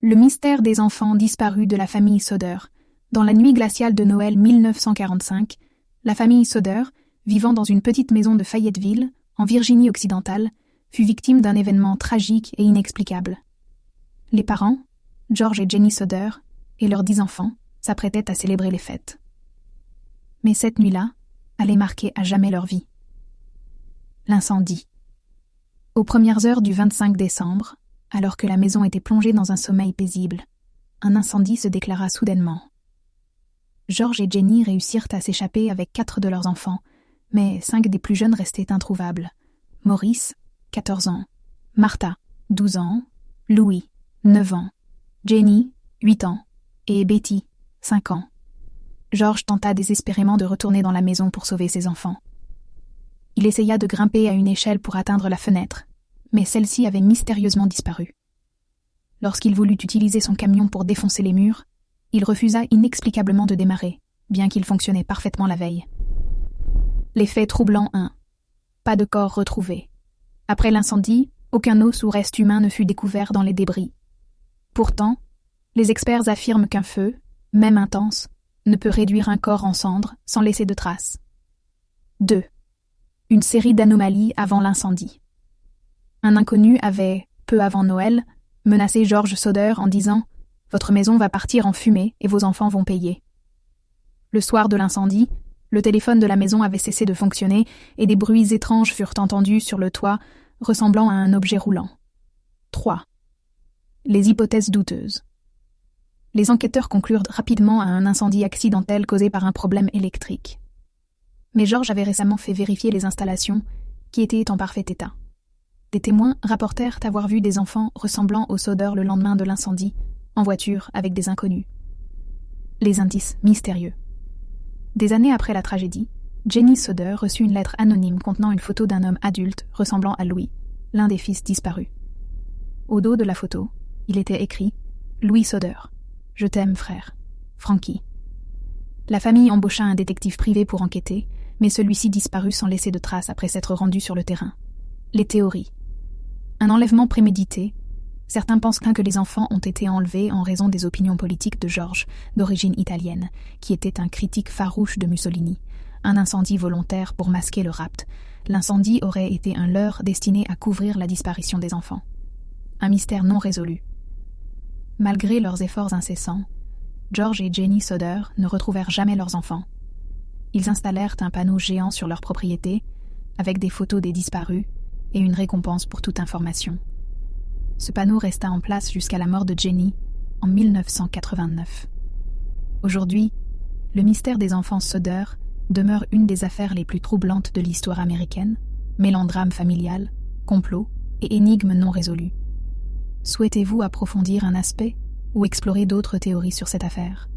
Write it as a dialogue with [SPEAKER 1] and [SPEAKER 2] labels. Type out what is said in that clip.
[SPEAKER 1] Le mystère des enfants disparus de la famille Soder. Dans la nuit glaciale de Noël 1945, la famille Soder, vivant dans une petite maison de Fayetteville, en Virginie occidentale, fut victime d'un événement tragique et inexplicable. Les parents, George et Jenny Soder, et leurs 10 enfants, s'apprêtaient à célébrer les fêtes. Mais cette nuit-là allait marquer à jamais leur vie. L'incendie. Aux premières heures du 25 décembre, alors que la maison était plongée dans un sommeil paisible, un incendie se déclara soudainement. George et Jenny réussirent à s'échapper avec 4 de leurs enfants, mais 5 des plus jeunes restaient introuvables. Maurice, 14 ans, Martha, 12 ans, Louis, 9 ans, Jenny, 8 ans, et Betty, 5 ans. George tenta désespérément de retourner dans la maison pour sauver ses enfants. Il essaya de grimper à une échelle pour atteindre la fenêtre, mais celle-ci avait mystérieusement disparu. Lorsqu'il voulut utiliser son camion pour défoncer les murs, il refusa inexplicablement de démarrer, bien qu'il fonctionnait parfaitement la veille. Les faits troublants 1. Pas de corps retrouvé. Après l'incendie, aucun os ou reste humain ne fut découvert dans les débris. Pourtant, les experts affirment qu'un feu, même intense, ne peut réduire un corps en cendres sans laisser de traces. 2. Une série d'anomalies avant l'incendie. Un inconnu avait, peu avant Noël, menacé George Soder en disant « Votre maison va partir en fumée et vos enfants vont payer ». Le soir de l'incendie, le téléphone de la maison avait cessé de fonctionner et des bruits étranges furent entendus sur le toit, ressemblant à un objet roulant. 3. Les hypothèses douteuses. Les enquêteurs conclurent rapidement à un incendie accidentel causé par un problème électrique. Mais George avait récemment fait vérifier les installations, qui étaient en parfait état. Des témoins rapportèrent avoir vu des enfants ressemblant aux Soder le lendemain de l'incendie, en voiture avec des inconnus. Les indices mystérieux. Des années après la tragédie, Jenny Soder reçut une lettre anonyme contenant une photo d'un homme adulte ressemblant à Louis, l'un des fils disparus. Au dos de la photo, il était écrit « Louis Soder, je t'aime frère, Frankie ». La famille embaucha un détective privé pour enquêter, mais celui-ci disparut sans laisser de traces après s'être rendu sur le terrain. Les théories. Un enlèvement prémédité. Certains pensent que les enfants ont été enlevés en raison des opinions politiques de George, d'origine italienne, qui était un critique farouche de Mussolini. Un incendie volontaire pour masquer le rapt. L'incendie aurait été un leurre destiné à couvrir la disparition des enfants. Un mystère non résolu. Malgré leurs efforts incessants, George et Jenny Soder ne retrouvèrent jamais leurs enfants. Ils installèrent un panneau géant sur leur propriété, avec des photos des disparus et une récompense pour toute information. Ce panneau resta en place jusqu'à la mort de Jenny en 1989. Aujourd'hui, le mystère des enfants Soder demeure une des affaires les plus troublantes de l'histoire américaine, mêlant drame familial, complot et énigmes non résolues. Souhaitez-vous approfondir un aspect ou explorer d'autres théories sur cette affaire ?